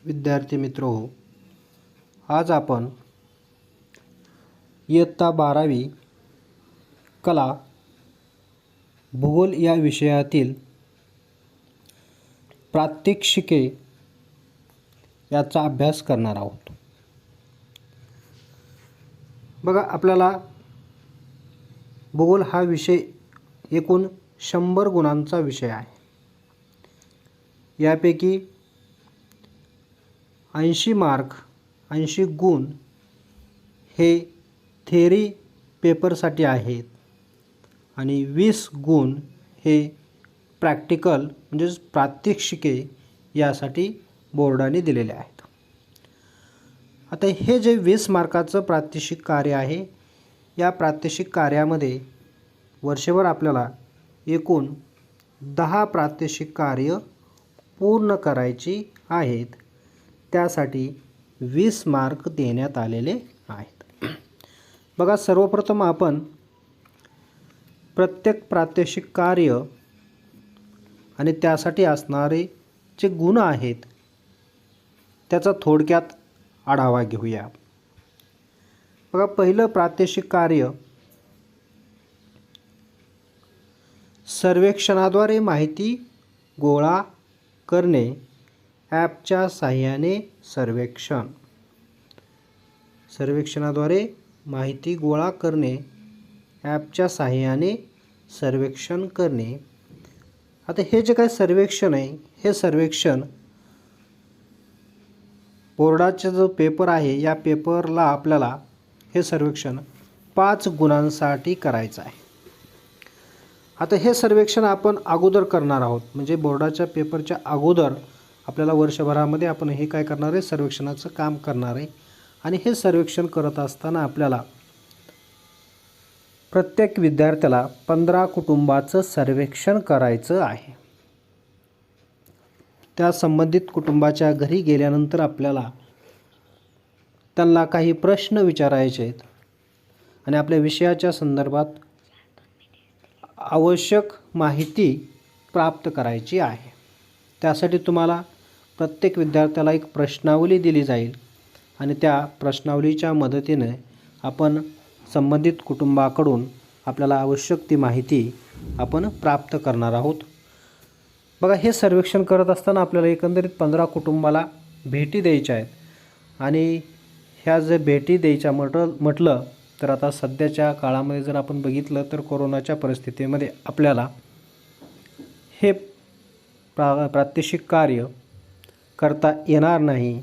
विद्यार्थी मित्रहो, आज आपण इयत्ता 12वी कला भूगोल या विषयातील प्रात्यक्षिके याचा अभ्यास करणार आहोत। बघा, आपल्याला भूगोल हा विषय एकूण 100 गुणांचा विषय आहे। यापैकी 80 मार्क 80 गुण हे थेअरी पेपरसाठी आहेत आणि 20 गुण हे प्रॅक्टिकल म्हणजेच प्रात्यक्षिके यासाठी बोर्डाने दिलेले आहेत। आता हे जे 20 मार्काचं प्रात्यक्षिक कार्य आहे, या प्रात्यक्षिक कार्यामध्ये वर्षभर आपल्याला एकूण 10 प्रात्यक्षिक कार्य पूर्ण करायची आहेत। त्यासाठी 20 मार्क देण्यात आलेले आहेत। बघा, सर्वप्रथम आपण प्रत्येक प्रात्यक्षिक कार्य आणि त्यासाठी असणारे जे गुण आहेत त्याचा थोडक्यात आढावा घेऊया। बघा, पहिलं प्रात्यक्षिक कार्य सर्वेक्षणाद्वारे माहिती गोळा करणे, ॲपच्या साहाय्याने सर्वेक्षणाद्वारे माहिती गोळा करणे, ॲपच्या साहाय्याने सर्वेक्षण करणे। आता हे जे काही सर्वेक्षण आहे, हे सर्वेक्षण बोर्डाचा जो पेपर आहे, या पेपरला आपल्याला हे सर्वेक्षण 5 गुणांसाठी करायचं आहे। आता हे सर्वेक्षण आपण अगोदर करणार आहोत, म्हणजे बोर्डाच्या पेपरच्या अगोदर आपल्याला वर्षभरामध्ये आपण हे काय करणार आहे, सर्वेक्षणाचं काम करणार आहे। आणि हे सर्वेक्षण करत असताना आपल्याला प्रत्येक विद्यार्थ्याला 15 कुटुंबाचं सर्वेक्षण करायचं आहे। त्या संबंधित कुटुंबाच्या घरी गेल्यानंतर आपल्याला त्यांना काही प्रश्न विचारायचे आहेत आणि आपल्या विषयाच्या संदर्भात आवश्यक माहिती प्राप्त करायची आहे। त्यासाठी तुम्हाला प्रत्येक विद्यार्थ्याला एक प्रश्नावली दिली जाईल आणि त्या प्रश्नावलीच्या मदतीने आपण संबंधित कुटुंबाकडून आपल्याला आवश्यक ती माहिती आपण प्राप्त करणार आहोत। बघा, हे सर्वेक्षण करत असताना आपल्याला एकंदरीत 15 कुटुंबाला भेटी द्यायच्या आहेत आणि ह्या जर भेटी द्यायच्या म्हटलं तर आता सध्याच्या काळामध्ये जर आपण बघितलं तर कोरोनाच्या परिस्थितीमध्ये आपल्याला हे प्रात्यक्षिक कार्य करता येणार नाही।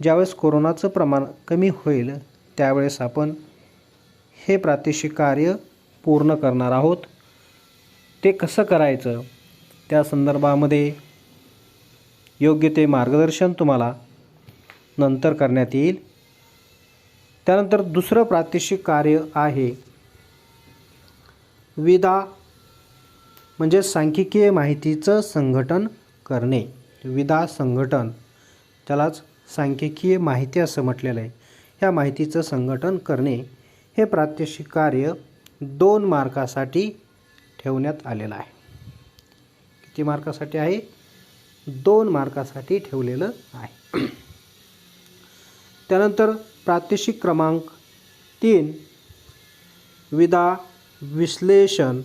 ज्यावेळेस कोरोनाचं प्रमाण कमी होईल त्यावेळेस आपण हे प्रात्यक्षिक कार्य पूर्ण करणार आहोत। ते कसं करायचं त्या संदर्भामध्ये योग्य ते मार्गदर्शन तुम्हाला नंतर करण्यात येईल। त्यानंतर दुसरं प्रात्यक्षिक कार्य आहे विदा, म्हणजे सांख्यिकीय माहितीचं संघटन करणे। विदा संघटन, त्यालाच सांख्यिकीय माहिती असं म्हटलेलं आहे। ह्या माहितीचं संघटन करणे हे प्रात्यक्षिक कार्य 2 मार्कासाठी ठेवण्यात आलेलं आहे। किती मार्कासाठी आहे? 2 मार्कासाठी ठेवलेलं आहे। त्यानंतर प्रात्यक्षिक क्रमांक 3 विदा विश्लेषण।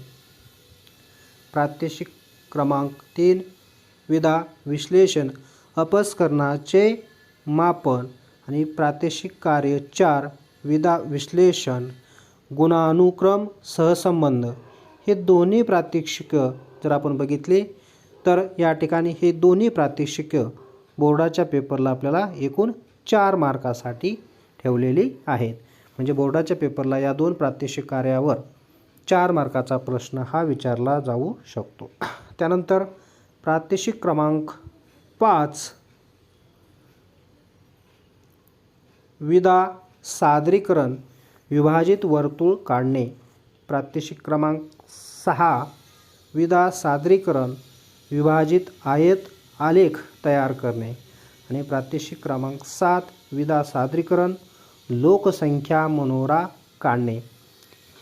प्रात्यक्षिक क्रमांक 3 विदा विश्लेषण, अपस्करणाचे मापन। आणि प्रात्यक्षिक कार्य 4 विदा विश्लेषण, गुणानुक्रम सहसंबंध। हे दोन्ही प्रात्यक्षिक जर आपण बघितले तर या ठिकाणी हे दोन्ही प्रात्यक्षिक बोर्डाच्या पेपरला आपल्याला एकूण 4 मार्कासाठी ठेवलेली आहेत। म्हणजे बोर्डाच्या पेपरला या 2 प्रात्यक्षिक कार्यावर 4 मार्काचा प्रश्न हा विचारला जाऊ शकतो। त्यानंतर प्रात्यक्षिक क्रमांक 5 विदा सादरीकरण, विभाजित वर्तुळ काढणे। प्रात्यक्षिक क्रमांक 6 विदा सादरीकरण, विभाजित आयत आलेख तयार करणे। आणि प्रात्यक्षिक क्रमांक 7 विदा सादरीकरण, लोकसंख्या मनोरा काढणे।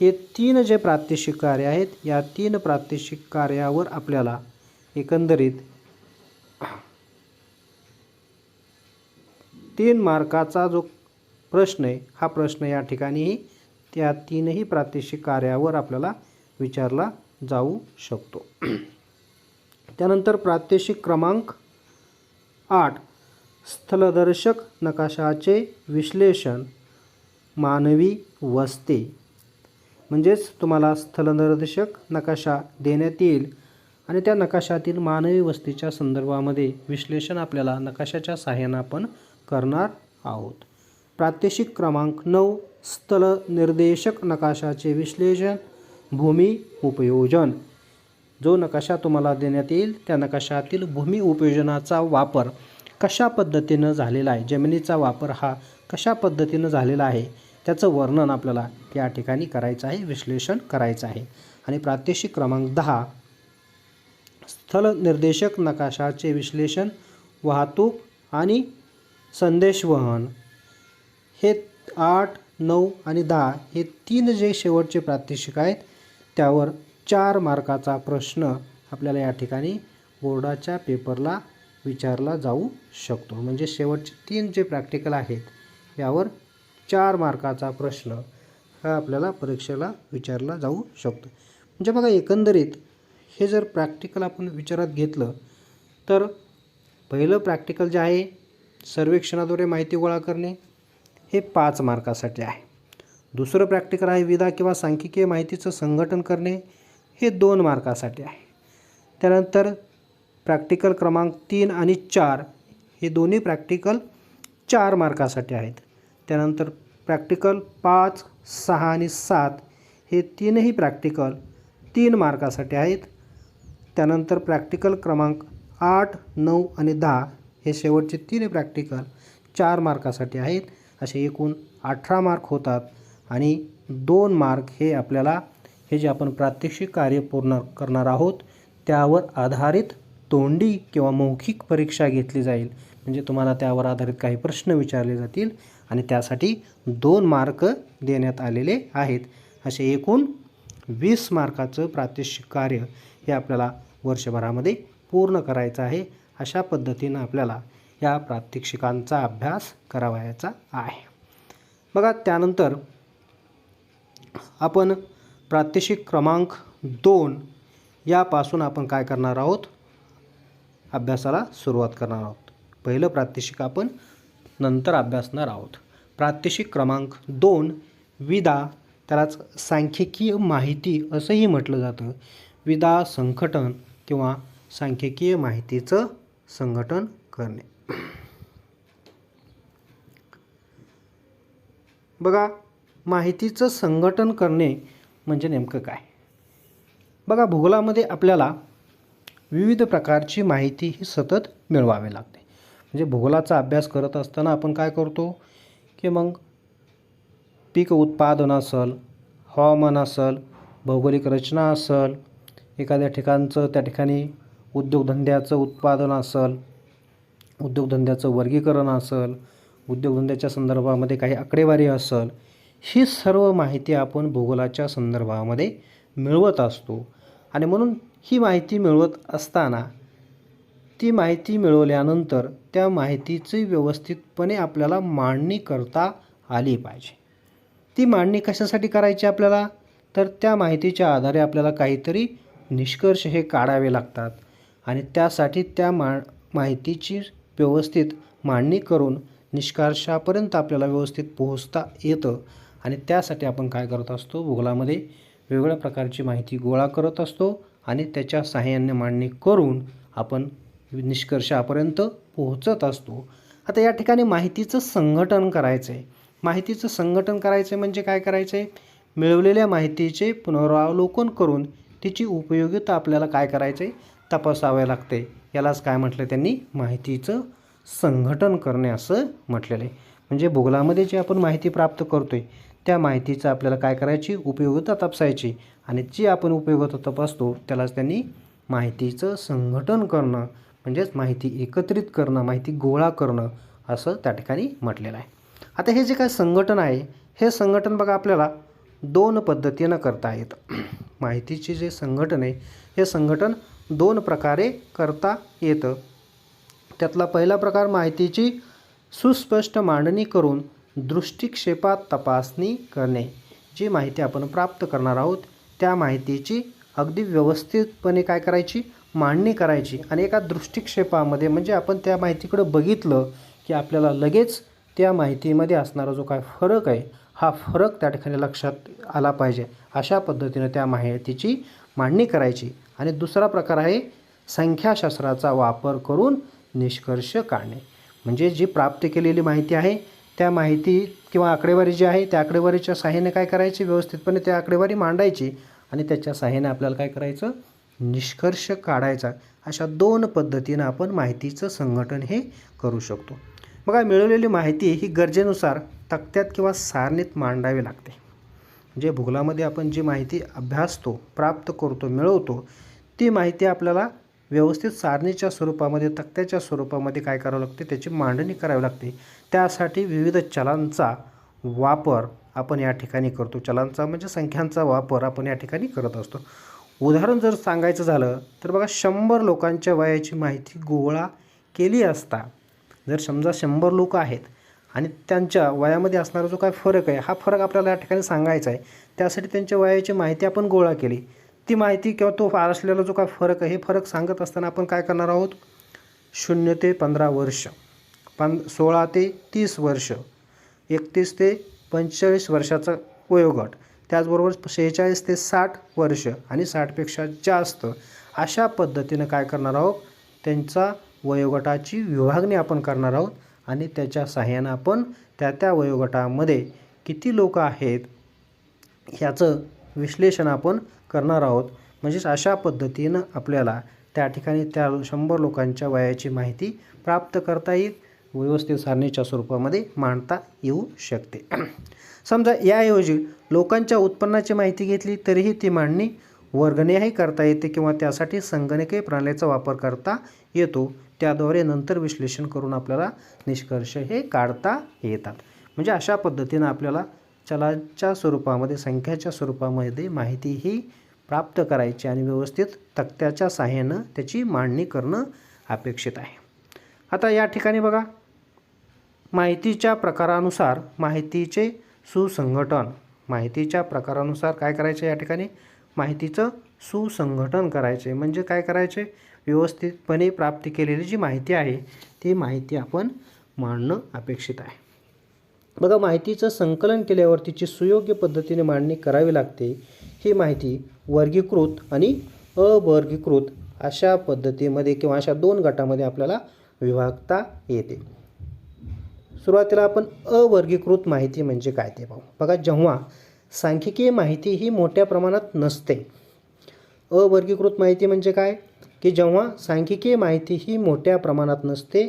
हे 3 जे प्रात्यक्षिक कार्य आहेत, या 3 प्रात्यक्षिक कार्यावर आपल्याला एकंदरीत 3 मार्काचा जो प्रश्न आहे हा प्रश्न या ठिकाणी त्या 3ही प्रात्यक्षिक कार्यावर आपल्याला विचारला जाऊ शकतो. त्यानंतर प्रात्यक्षिक क्रमांक 8 स्थलदर्शक नकाशाचे विश्लेषण मानवी वस्ती. म्हणजेच तुम्हाला स्थलदर्शक नकाशा देण्यात येईल आणि त्या नकाशातील मानवी वस्तीच्या संदर्भामध्ये विश्लेषण आपल्याला नकाशाच्या सहाय्याने आपण करणार आहोत. प्रात्यक्षिक क्रमांक 9 स्थलनिर्देशक नकाशाचे विश्लेषण भूमी उपयोजन. जो नकाशा तुम्हाला देण्यात येईल त्या नकाशातील भूमी उपयोजनाचा वापर कशा पद्धतीनं झालेला आहे, जमिनीचा वापर हा कशा पद्धतीनं झालेला आहे त्याचं वर्णन आपल्याला या ठिकाणी करायचं आहे, विश्लेषण करायचं आहे. आणि प्रात्यक्षिक क्रमांक 10 स्थलनिर्देशक नकाशाचे विश्लेषण वाहतूक आणि संदेशवहन. हे 8, 9 आणि 10 हे 3 जे शेवटचे प्रात्यक्षिक आहेत त्यावर 4 मार्काचा प्रश्न आपल्याला या ठिकाणी बोर्डाच्या पेपरला विचारला जाऊ शकतो. म्हणजे शेवटचे 3 जे प्रॅक्टिकल आहेत यावर 4 मार्काचा प्रश्न हा आपल्याला परीक्षेला विचारला जाऊ शकतो. म्हणजे बघा एकंदरीत हे जर प्रॅक्टिकल आपण विचारात घेतलं तर पहिलं प्रॅक्टिकल जे आहे सर्वेक्षणाद्वारे माहिती गोळा करणे हे 5 मार्कासाठी आहे. दुसरं प्रॅक्टिकल आहे विधा किंवा सांख्यिकीय माहितीचं संघटन करणे हे 2 मार्कासाठी आहे. त्यानंतर प्रॅक्टिकल क्रमांक 3 आणि 4 हे दोन्ही प्रॅक्टिकल 4 मार्कासाठी आहेत. त्यानंतर प्रॅक्टिकल 5, 6 आणि 7 हे 3ही प्रॅक्टिकल 3 मार्कासाठी आहेत. त्यानंतर प्रॅक्टिकल क्रमांक 8, 9 आणि 10 हे शेवटचे 3 प्रॅक्टिकल 4 मार्कासाठी आहेत. असे एकूण 18 मार्क होतात आणि 2 मार्क हे आपल्याला हे जे आपण प्रात्यक्षिक कार्य पूर्ण करणार आहोत त्यावर आधारित तोंडी किंवा मौखिक परीक्षा घेतली जाईल. म्हणजे तुम्हाला त्यावर आधारित काही प्रश्न विचारले जातील आणि त्यासाठी 2 मार्क देण्यात आलेले आहेत. असे एकूण 20 मार्काचं प्रात्यक्षिक कार्य हे आपल्याला वर्षभरामध्ये पूर्ण करायचं आहे. अशा पद्धतीनं आपल्याला या प्रात्यक्षिकांचा अभ्यास करावयाचा आहे. बघा त्यानंतर आपण प्रात्यक्षिक क्रमांक 2 यापासून आपण काय करणार आहोत, अभ्यासाला सुरुवात करणार आहोत. पहिलं प्रात्यक्षिक आपण नंतर अभ्यासणार आहोत. प्रात्यक्षिक क्रमांक 2 विधा, त्यालाच सांख्यिकीय माहिती असंही म्हटलं जातं. विधा संघटन किंवा सांख्यिकीय माहितीचं संघटन करणे. बघा माहितीचं संघटन करणे म्हणजे नेमकं काय. बघा भूगोलामध्ये आपल्याला विविध प्रकारची माहिती ही सतत मिळवावी लागते. म्हणजे भूगोलाचा अभ्यास करत असताना आपण काय करतो की मग पीक उत्पादन असेल, हवामान असेल, भौगोलिक रचना असेल, एखाद्या ठिकाणचं त्या ठिकाणी उद्योगधंद्याचं उत्पादन असेल, उद्योगधंद्याचं वर्गीकरण असेल, उद्योगधंद्याच्या संदर्भामध्ये काही आकडेवारी असेल, ही सर्व माहिती आपण भूगोलाच्या संदर्भामध्ये मिळवत असतो. आणि म्हणून ही माहिती मिळवत असताना ती माहिती मिळवल्यानंतर त्या माहितीची व्यवस्थितपणे आपल्याला मांडणी करता आली पाहिजे. ती मांडणी कशासाठी करायची आपल्याला, तर त्या माहितीच्या आधारे आपल्याला काहीतरी निष्कर्ष हे काढावे लागतात आणि त्यासाठी त्या माहितीची व्यवस्थित मांडणी करून निष्कर्षापर्यंत आपल्याला व्यवस्थित पोहोचता येतं. आणि त्यासाठी आपण काय करत असतो, भूगोलामध्ये वेगवेगळ्या प्रकारची माहिती गोळा करत असतो आणि त्याच्या सहाय्याने मांडणी करून आपण निष्कर्षापर्यंत पोहोचत असतो. आता या ठिकाणी माहितीचं संघटन करायचं आहे. माहितीचं संघटन करायचं म्हणजे काय करायचं आहे, मिळवलेल्या माहितीचे पुनरावलोकन करून तिची उपयोगिता आपल्याला काय करायचं आहे, तपासावे लागते. यालाच काय म्हटलं त्यांनी, माहितीचं संघटन करणे असं म्हटलेलं आहे. म्हणजे भूगोलामध्ये जे आपण माहिती प्राप्त करतोय त्या माहितीचं आपल्याला काय करायची, उपयोगिता तपासायची आणि जी आपण उपयोगिता तपासतो त्यालाच त्यांनी माहितीचं संघटन करणं म्हणजेच माहिती एकत्रित करणं, माहिती गोळा करणं असं त्या ठिकाणी म्हटलेलं आहे. आता हे जे काय संघटन आहे हे संघटन बघा आपल्याला 2 पद्धतीनं करता येतं. माहितीचे जे संघटन आहे हे संघटन 2 प्रकारे करता येतं. त्यातला पहिला प्रकार माहितीची सुस्पष्ट मांडणी करून दृष्टिक्षेपात तपासणी करणे. जी माहिती आपण प्राप्त करणार आहोत त्या माहितीची अगदी व्यवस्थितपणे काय करायची, मांडणी करायची आणि एका दृष्टिक्षेपामध्ये म्हणजे आपण त्या माहितीकडे बघितलं की आपल्याला लगेच त्या माहितीमध्ये असणारा जो काय फरक आहे हा फरक त्या ठिकाणी लक्षात आला पाहिजे. अशा पद्धतीने त्या माहितीची मांडणी करायची. आणि दुसरा प्रकार आहे संख्याशास्त्राचा वापर करून निष्कर्ष काढणे. म्हणजे जी प्राप्त केलेली माहिती आहे त्या माहिती किंवा आकडेवारी जी आहे त्या आकडेवारीच्या सहाय्याने काय करायची, व्यवस्थितपणे त्या आकडेवारी मांडायची आणि त्याच्या सहाय्याने आपल्याला काय करायचं, निष्कर्ष काढायचा. अशा 2 पद्धतीनं आपण माहितीचं संघटन हे करू शकतो. बघा, मिळवलेली माहिती ही गरजेनुसार तक्त्यात किंवा सारणीत मांडावी लागते. म्हणजे भूगोलामध्ये आपण जी माहिती अभ्यासतो, प्राप्त करतो, मिळवतो ती माहिती आपल्याला व्यवस्थित सारणीच्या स्वरूपामध्ये, तक्त्याच्या स्वरूपामध्ये काय करावं लागते, त्याची मांडणी करावी लागते. त्यासाठी विविध चलांचा वापर आपण या ठिकाणी करतो. चलांचा म्हणजे संख्यांचा वापर आपण या ठिकाणी करत असतो. उदाहरण जर सांगायचं झालं तर बघा, 100 लोकांच्या वयाची माहिती गोळा केली असता, जर समजा 100 लोक आहेत आणि त्यांच्या वयामध्ये असणारा जो काय फरक आहे हा फरक आपल्याला या ठिकाणी सांगायचा आहे. त्यासाठी त्यांच्या वयाची माहिती आपण गोळा केली. ती माहिती किंवा तो असलेला जो काय फरक आहे हे फरक सांगत असताना आपण काय करणार आहोत, 0 ते 15 वर्ष, 16 ते 30 वर्ष, 31 ते 45 वर्षाचा वयोगट, त्याचबरोबर 46 ते 60 वर्ष आणि 60पेक्षा जास्त, अशा पद्धतीनं काय करणार आहोत, त्यांचा वयोगटाची विभागणी आपण करणार आहोत आणि त्याच्या सहाय्यानं आपण त्या वयोगटामध्ये किती लोक आहेत ह्याचं विश्लेषण आपण करणार आहोत. म्हणजेच अशा पद्धतीनं आपल्याला त्या ठिकाणी त्या 100 लोकांच्या वयाची माहिती प्राप्त करता येईल, व्यवस्थित सारणीच्या स्वरूपामध्ये मांडता येऊ शकते. समजा याऐवजी लोकांच्या उत्पन्नाची माहिती घेतली तरीही ती मांडणी वर्गणीही करता येते किंवा त्यासाठी संगणकीय प्रणालीचा वापर करता येतो. त्याद्वारे नंतर विश्लेषण करून आपल्याला निष्कर्ष हे काढता येतात. म्हणजे अशा पद्धतीनं आपल्याला चलांच्या स्वरूपामध्ये, संख्याच्या स्वरूपामध्ये माहिती ही प्राप्त करायची आणि व्यवस्थित तक्त्याच्या सहाय्यानं त्याची मांडणी करणं अपेक्षित आहे. आता या ठिकाणी बघा, माहितीच्या प्रकारानुसार माहितीचे सुसंघटन, माहितीच्या प्रकारानुसार काय करायचे, या ठिकाणी माहितीचं सुसंघटन करायचे. म्हणजे काय करायचे, व्यवस्थितपणे प्राप्त केलेली जी माहिती आहे ती माहिती आपण मांडणं अपेक्षित आहे. बघा, माहितीचं संकलन केल्यावर तिची सुयोग्य पद्धतीने मांडणी करावी लागते. ही माहिती वर्गीकृत आणि अवर्गीकृत अशा पद्धतीमध्ये किंवा अशा 2 गटामध्ये आपल्याला विभागता येते. सुरुवातीला आपण अवर्गीकृत माहिती म्हणजे काय ते पाहू. बघा, जेव्हा सांख्यिकीय माहिती ही मोठ्या प्रमाणात नसते. अवर्गीकृत माहिती म्हणजे काय, की जेव्हा सांख्यिकीय माहिती ही मोठ्या प्रमाणात नसते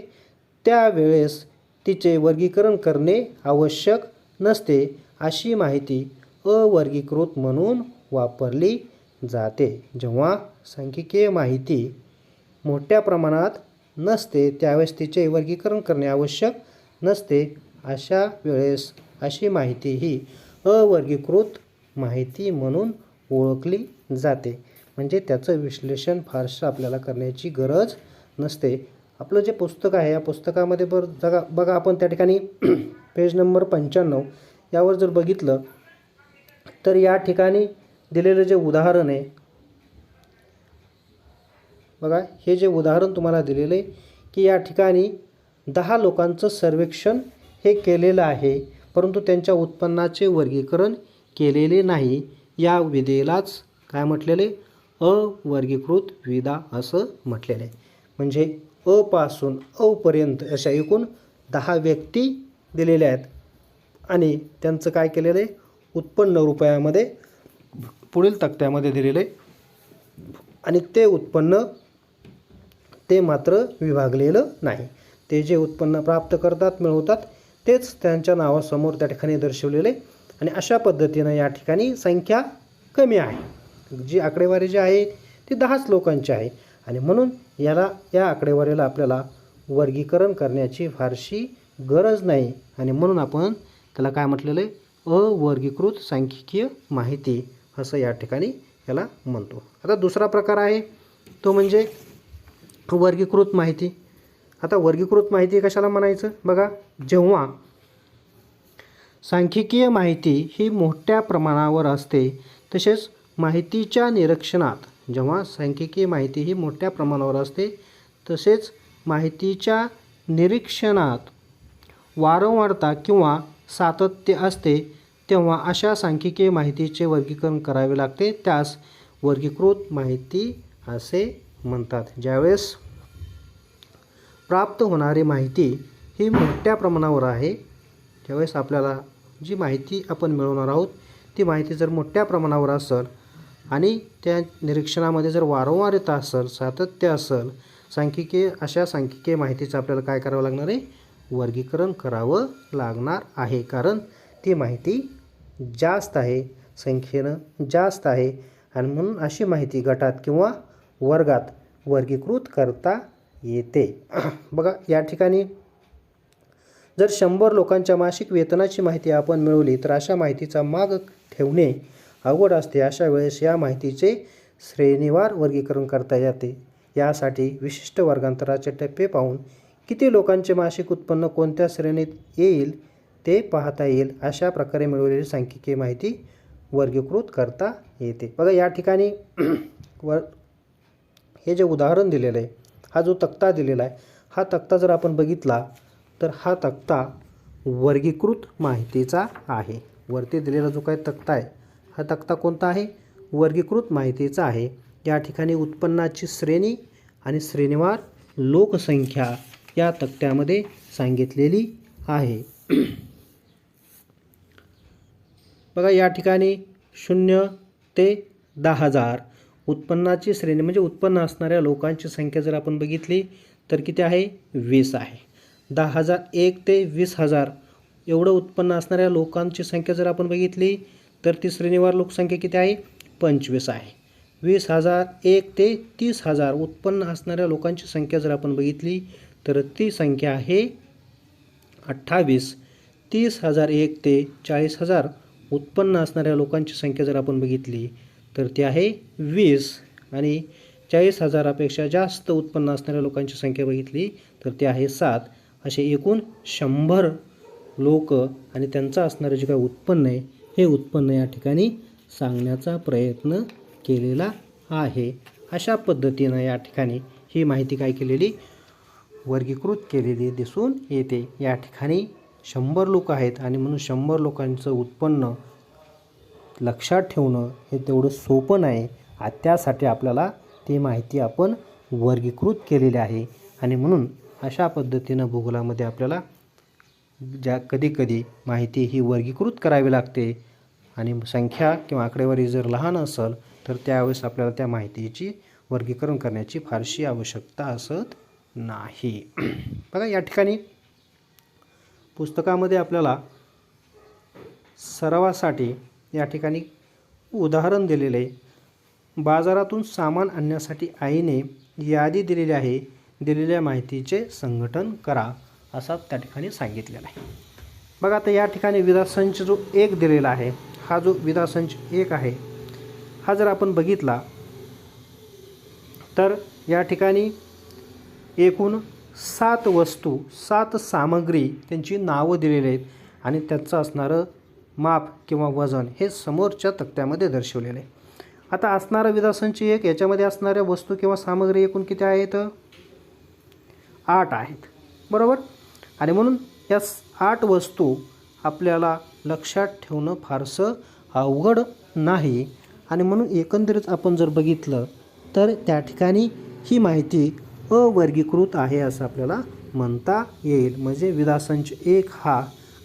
त्यावेळेस तिचे वर्गीकरण करणे आवश्यक नसते. अशी माहिती अवर्गीकृत म्हणून वापरली जाते. जेव्हा सांख्यिकीय माहिती मोठ्या प्रमाणात नसते त्यावेळेस तिचे वर्गीकरण करणे आवश्यक नसते. अशा वेळेस अशी माहिती ही अवर्गीकृत माहिती म्हणून ओळखली जाते. म्हणजे त्याचं विश्लेषण फारसं आपल्याला करण्याची गरज नसते. आपलं जे पुस्तक आहे या पुस्तकामध्ये बघा आपण त्या ठिकाणी पेज नंबर 95 यावर जर बघितलं तर या ठिकाणी दिलेलं जे उदाहरण आहे बघा, हे जे उदाहरण तुम्हाला दिलेलं आहे की या ठिकाणी 10 लोकांचं सर्वेक्षण हे केलेलं आहे, परंतु त्यांच्या उत्पन्नाचे वर्गीकरण केलेले नाही. या विधेलाच काय म्हटलेले, अवर्गीकृत विधा असं म्हटलेलं आहे. म्हणजे अ पासून अ पर्यंत अशा एकूण 10 व्यक्ती दिलेल्या आहेत आणि त्यांचं काय केलेलं आहे, उत्पन्न रुपयामध्ये पुढील तक्त्यामध्ये दिलेलं आहे आणि ते उत्पन्न ते मात्र विभागलेलं नाही. ते जे उत्पन्न प्राप्त करतात, मिळवतात तेच त्यांच्या नावासमोर त्या ठिकाणी दर्शवलेले. आणि अशा पद्धतीनं या ठिकाणी संख्या कमी आहे. जी आकडेवारी जी आहे ती 10च लोकांची आहे आणि म्हणून या आकडेवारीला आपल्याला वर्गीकरण करण्याची फारशी गरज नाही आणि म्हणून आपण त्याला काय म्हटलेलं आहे, अवर्गीकृत सांख्यिकीय माहिती असं या ठिकाणी याला म्हणतो. आता दुसरा प्रकार आहे तो म्हणजे वर्गीकृत माहिती. आता वर्गीकृत माहिती कशाला म्हणायचं बघा, जेव्हा सांख्यिकीय माहिती ही मोठ्या प्रमाणावर असते, तसेच माहितीच्या निरीक्षणात जेव्हा सांख्यिकीय माहिती ही मोठ्या प्रमाणावर असते तसेच माहितीच्या निरीक्षणात वारंवारता किंवा सातत्य असते, तेव्हा अशा सांख्यिकीय माहितीचे वर्गीकरण करावे लागते, त्यास वर्गीकृत माहिती असे म्हणतात. ज्यावेळेस प्राप्त होणारी माहिती ही मोठ्या प्रमाणावर आहे, त्यावेळेस आपल्याला जी माहिती आपण मिळवणार आहोत ती माहिती जर मोठ्या प्रमाणावर असेल आणि त्या निरीक्षणामध्ये जर वारंवारता असेल, सातत्य असेल, अशा सांख्यिकीय माहितीचं आपल्याला काय करावं लागणार आहे, वर्गीकरण करावं लागणार आहे. कारण ती माहिती जास्त आहे, संख्येनं जास्त आहे आणि म्हणून अशी माहिती गटात किंवा वर्गात वर्गीकृत करता येते. बघा या ठिकाणी जर 100 लोकांच्या मासिक वेतनाची माहिती आपण मिळवली तर अशा माहितीचा माग ठेवणे अवघड असते. अशा वेळेस या माहितीचे श्रेणीवार वर्गीकरण करता येते. यासाठी विशिष्ट वर्गांतराचे टप्पे पाहून किती लोकांचे मासिक उत्पन्न कोणत्या श्रेणीत येईल ते पाहता येईल. अशा प्रकारे मिळवलेली सांख्यिकीय माहिती वर्गीकृत करता येते. बघा या ठिकाणी हे जे उदाहरण दिलेलं आहे, हा जो तक्ता दिलेला आहे, हा तक्ता जर आपण बघितला तर हा तक्ता वर्गीकृत माहितीचा आहे. वरती दिलेला जो काही तक्ता आहे हा तक्ता कोणता आहे, वर्गीकृत माहितीचा आहे. या ठिकाणी उत्पन्नाची श्रेणी आणि श्रेणीवार लोकसंख्या या तक्त्यामध्ये सांगितलेली आहे. बघा या ठिकाणी 0 ते 10,000 उत्पन्नाची श्रेणी म्हणजे उत्पन्न असणाऱ्या लोकांची संख्या जर आपण बघितली तर किती आहे, 20 आहे. 10,001 ते 20,000 एवढं उत्पन्न असणाऱ्या लोकांची संख्या जर आपण बघितली तर ती श्रेणीवार लोकसंख्या किती आहे, 25 आहे. 20,001 ते 30,000 उत्पन्न असणाऱ्या लोकांची संख्या जर आपण बघितली तर ती संख्या आहे 28. 30,001 ते 40,000 उत्पन्न असणाऱ्या लोकांची संख्या जर आपण बघितली तर ती आहे 20 आणि 40,000पेक्षा जास्त उत्पन्न असणाऱ्या लोकांची संख्या बघितली तर ती आहे 7. असे एकूण 100 लोक आणि त्यांचं असणारं जे काही उत्पन्न आहे हे उत्पन्न या ठिकाणी सांगण्याचा प्रयत्न केलेला आहे. अशा पद्धतीनं या ठिकाणी ही माहिती काय केलेली, वर्गीकृत केलेली दिसून येते. या ठिकाणी 100 लोक आहेत आणि म्हणून 100 लोकांचं उत्पन्न लक्षात ठेवणं हे तेवढं सोपं नाही. त्यासाठी आपल्याला ती माहिती आपण वर्गीकृत केलेली आहे आणि म्हणून अशा पद्धतीनं भूगोलामध्ये आपल्याला कधी माहिती ही वर्गीकृत करावी लागते आणि संख्या किंवा आकडेवारी जर लहान असेल तर त्यावेळेस आपल्याला त्या माहितीची वर्गीकरण करण्याची फारशी आवश्यकता असत नाही. बघा या ठिकाणी पुस्तकामध्ये आपल्याला सरावासाठी या ठिकाणी उदाहरण दिलेले आहे. बाजारातून सामान आणण्यासाठी आईने यादी दिलेली आहे, दिलेल्या माहितीचे संघटन करा असा त्या ठिकाणी सांगितलेला आहे. बघा आता या ठिकाणी विधासंच जो 1 दिलेला आहे, हा जो विधासंच 1 आहे हा जर आपण बघितला तर या ठिकाणी एकूण 7 वस्तू 7 सामग्री त्यांची नावं दिलेली आहेत आणि त्याचं असणारं माप किंवा वजन हे समोरच्या तक्त्यामध्ये दर्शवलेलं आहे. आता असणारं विधासंच 1 याच्यामध्ये असणाऱ्या वस्तू किंवा सामग्री एकूण किती आहेत, 8 आहेत बरोबर. आणि म्हणून या 8 वस्तू आपल्याला लक्षात ठेवणं फारसं अवघड नाही आणि म्हणून एकंदरीत आपण जर बघितलं तर त्या ठिकाणी ही माहिती अवर्गीकृत आहे असं आपल्याला म्हणता येईल. म्हणजे विधासंच 1 हा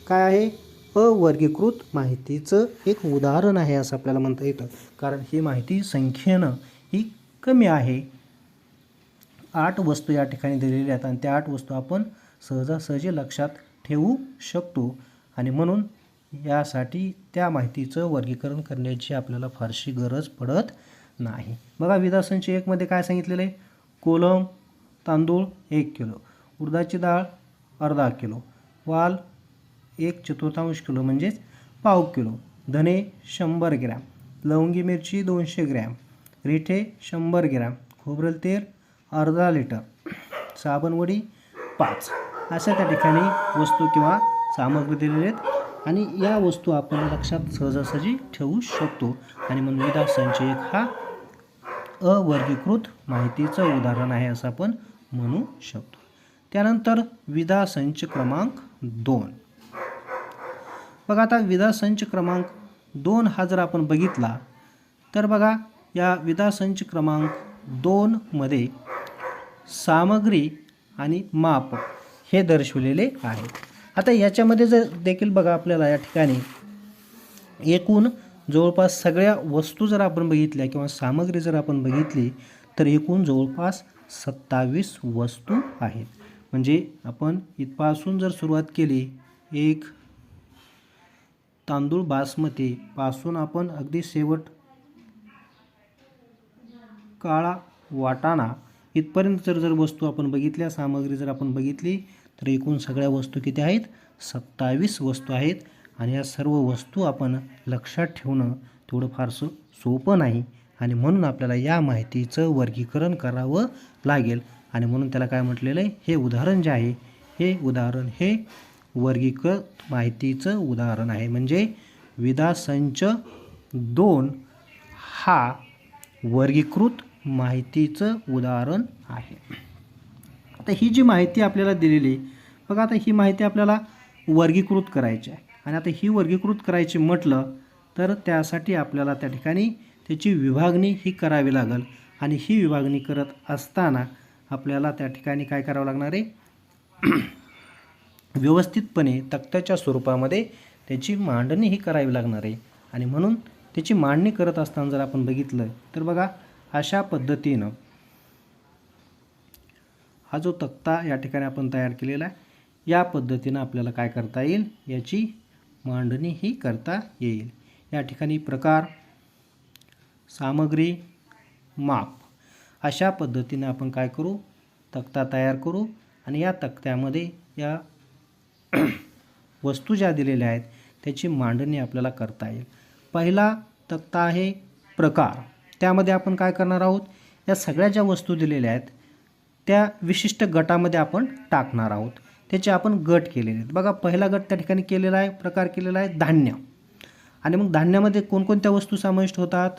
काय आहे, अवर्गीकृत माहितीचं एक उदाहरण आहे असं आपल्याला म्हणता येतं. कारण ही माहिती संख्येनं ही कमी आहे. 8 वस्तू या ठिकाणी दिलेल्या आहेत आणि त्या 8 वस्तू आपण सहजासहजी लक्षात ठेवू शकतो आणि म्हणून यासाठी त्या माहितीचं वर्गीकरण करण्याची आपल्याला फारशी गरज पडत नाही. बघा विधासंच 1 मध्ये काय सांगितलेलं आहे, कोलम तांदूळ 1 किलो, उडदाची डाळ अर्धा किलो, वाल 1/4 किलो म्हणजेच पाव किलो, धने 100 ग्रॅम, लवंगी मिरची 200 ग्रॅम, रिठे 100 ग्रॅम, खोबरेल तेल अर्धा लिटर, साबणवडी 5 अशा त्या ठिकाणी वस्तू किंवा सामग्री दिलेल्या आहेत आणि या वस्तू आपण लक्षात सहजासहजी ठेवू शकतो. आणि म्हणून विधा संच 1 हा अवर्गीकृत माहितीचं उदाहरण आहे असं आपण म्हणू शकतो. त्यानंतर विधा संच क्रमांक 2. बघा आता विधा संच क्रमांक 2 हा जर आपण बघितला तर बघा या विधा संच क्रमांक 2 मध्ये सामग्री आणि माप हे दर्शवलेले आहे. आता याच्यामध्ये जर देखील बघा आपल्याला या ठिकाणी एकूण जवळपास सगळ्या वस्तू जर आपण बघितल्या किंवा सामग्री जर आपण बघितली तर एकूण जवळपास 27 वस्तू आहेत. म्हणजे आपण इथपासून जर सुरुवात केली, एक तांदूळ बासमती पासून आपण अगदी शेवट काळा वाटाणा इथपर्यंत जर वस्तू आपण बघितल्या, सामग्री जर आपण बघितली तर एकूण सगळ्या वस्तू किती आहेत? 27 वस्तू आहेत. आणि या सर्व वस्तू आपण लक्षात ठेवणं तेवढं फारसं सोपं नाही आणि म्हणून आपल्याला या माहितीचं वर्गीकरण करावं लागेल. आणि म्हणून त्याला काय म्हटलेलं आहे? हे उदाहरण जे आहे हे उदाहरण हे वर्गीकृत माहितीचं उदाहरण आहे. म्हणजे विधा संच 2 हा वर्गीकृत माहितीचं उदाहरण आहे. आता ही जी माहिती आपल्याला दिलेली बघा, आता ही माहिती आपल्याला वर्गीकृत करायची आहे आणि आता ही वर्गीकृत करायची म्हटलं तर त्यासाठी आपल्याला त्या ठिकाणी त्याची विभागणी ही करावी लागेल. आणि ही विभागणी करत असताना आपल्याला त्या ठिकाणी काय करावं लागणार आहे? व्यवस्थितपणे तक्त्याच्या स्वरूपामध्ये त्याची मांडणी ही करावी लागणार आहे. आणि म्हणून त्याची मांडणी करत असताना जर आपण बघितलं तर बघा अशा पद्धतीनं हा जो तक्ता या ठिकाणी आपण तयार केलेला आहे या पद्धतीनं आपल्याला काय करता येईल? याची मांडणी ही करता येईल. या ठिकाणी प्रकार, सामग्री, माप अशा पद्धतीनं आपण काय करू? तक्ता तयार करू आणि या तक्त्यामध्ये या वस्तू ज्या दिलेल्या आहेत त्याची मांडणी आपल्याला करता येईल. पहिला तक्ता आहे प्रकार. त्यामध्ये आपण काय करणार आहोत? या सगळ्या ज्या वस्तू दिलेल्या आहेत त्या विशिष्ट गटामध्ये आपण टाकणार आहोत. त्याचे आपण गट केलेले आहेत. बघा पहिला गट त्या ठिकाणी केलेला आहे, प्रकार केलेला आहे धान्य. आणि मग धान्यामध्ये कोणकोणत्या वस्तू समाविष्ट होतात?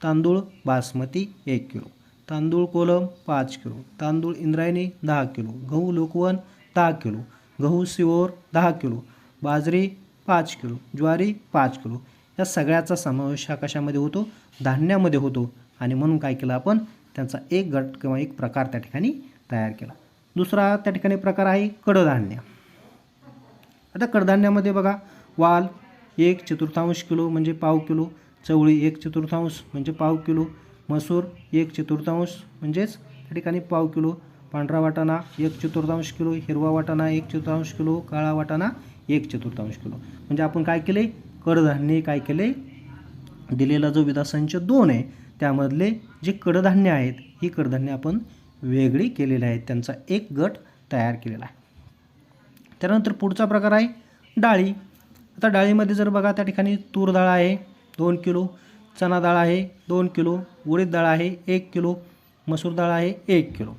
तांदूळ बासमती 1 किलो, तांदूळ कोलम 5 किलो, तांदूळ इंद्रायणी 10 किलो, गहू लोकवन 10 किलो, गहू सिओर 10 किलो, बाजरी 5 किलो, ज्वारी 5 किलो. या सगळ्याचा समावेश हा कशामध्ये होतो? धान्यामध्ये होतो. आणि म्हणून काय केलं आपण? त्यांचा एक गट किंवा एक प्रकार त्या ठिकाणी तयार केला. दुसरा त्या ठिकाणी प्रकार आहे कडधान्य. आता कडधान्यामध्ये बघा वाल 1/4 किलो म्हणजे पाव किलो, चवळी 1/4 म्हणजे पाव किलो, मसूर 1/4 म्हणजेच त्या ठिकाणी पाव किलो, पांढरा वाटाणा 1/4 किलो, हिरवा वाटाणा 1/4 किलो, काळा वाटाणा 1/4 किलो. म्हणजे आपण काय केले? कडधान्य काय केले? दिलेला जो विधा संच 2 आहे त्यामधले जे कडधान्य आहेत ही कडधान्य आपण वेगळी केलेली आहेत, त्यांचा एक गट तयार केलेला आहे. त्यानंतर पुढचा प्रकार आहे डाळी. आता डाळीमध्ये जर बघा त्या ठिकाणी तूर डाळ आहे 2 किलो, चणा डाळ आहे 2 किलो, उडीद डाळ आहे 1 किलो, मसूर डाळ आहे 1 किलो.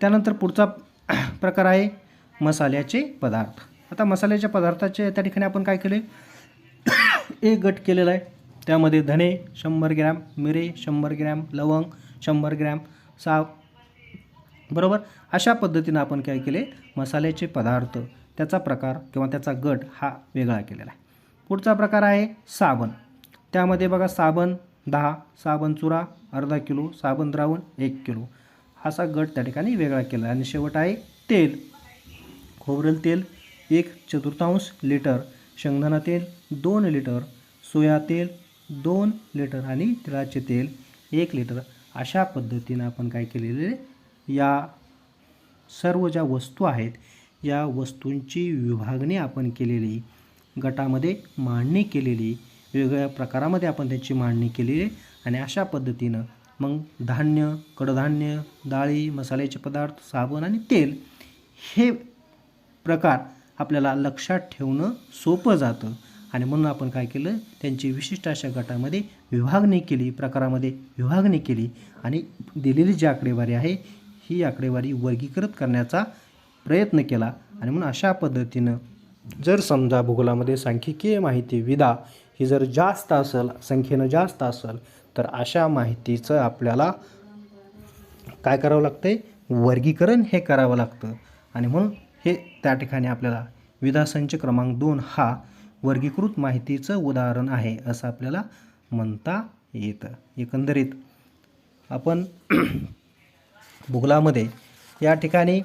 त्यानंतर पुढचा प्रकार आहे मसाल्याचे पदार्थ. आता मसाल्याच्या पदार्थाचे त्या ठिकाणी आपण काय केले? एक गट केलेला आहे. त्यामध्ये धने 100 ग्रॅम, मिरे 100 ग्रॅम, लवंग 100 ग्रॅम, बरोबर. अशा पद्धतीनं आपण काय केले? मसाल्याचे पदार्थ त्याचा प्रकार किंवा त्याचा गट हा वेगळा केलेला आहे. पुढचा प्रकार आहे साबण. त्यामध्ये बघा साबण 10, साबण चुरा अर्धा किलो, साबण द्रावण 1 किलो असा गट त्या ठिकाणी वेगळा केला. आणि शेवट आहे तेल. खोबरेल तेल 1/4 लिटर, शेंगदाणा तेल 2 लिटर, सोया तेल 2 लिटर आणि तिळाचे तेल 1 लिटर. अशा पद्धतीनं आपण काय केलेले? या सर्व ज्या वस्तू आहेत या वस्तूंची विभागणी आपण केलेली, गटामध्ये मांडणी केलेली, वेगवेगळ्या प्रकारामध्ये आपण त्याची मांडणी केलेली. आणि अशा पद्धतीनं मग धान्य, कडधान्य, डाळी, मसाल्याचे पदार्थ, साबण आणि तेल हे प्रकार आपल्याला लक्षात ठेवणं सोपं जातं. आणि म्हणून आपण काय केलं? त्यांची विशिष्ट अशा गटामध्ये विभागणी केली, प्रकारामध्ये विभागणी केली आणि दिलेली जी आकडेवारी आहे ही आकडेवारी वर्गीकृत करण्याचा प्रयत्न केला. आणि म्हणून अशा पद्धतीनं जर समजा भूगोलामध्ये सांख्यिकीय माहिती विधा ही जर जास्त असेल, संख्येनं जास्त असेल, तर अशा माहितीचं आपल्याला काय करावं लागतं आहे, वर्गीकरण हे करावं लागतं. आणि म्हणून हे त्या ठिकाणी आपल्याला विधा संच क्रमांक 2 हा वर्गीकृत माहितीचं उदाहरण आहे असं आपल्याला म्हणता येतं. एकंदरीत आपण भूगोलामध्ये या ठिकाणी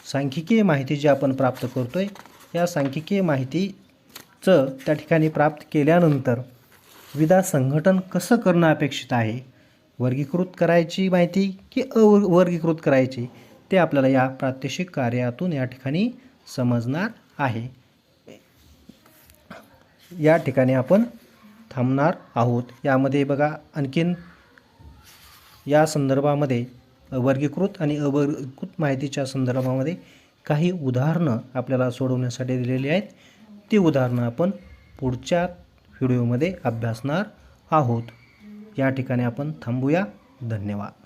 सांख्यिकीय माहिती जी आपण प्राप्त करतो आहे, या सांख्यिकीय माहितीचं त्या ठिकाणी प्राप्त केल्यानंतर विधा संघटन कसं करणं अपेक्षित आहे, वर्गीकृत करायची माहिती की अवर्गीकृत करायची, ते आपल्याला या प्रात्यक्षिक कार्यातून या ठिकाणी समजणार आहे. या ठिकाणी आपण थांबणार आहोत. यामध्ये बघा आणखीन या संदर्भामध्ये वर्गीकृत आणि अवर्गीकृत माहितीच्या संदर्भामध्ये काही उदाहरणं आपल्याला सोडवण्यासाठी दिलेली आहेत. ती उदाहरणं आपण पुढच्या व्हिडिओमध्ये अभ्यासणार आहोत. या ठिकाणी आपण थांबूया. धन्यवाद.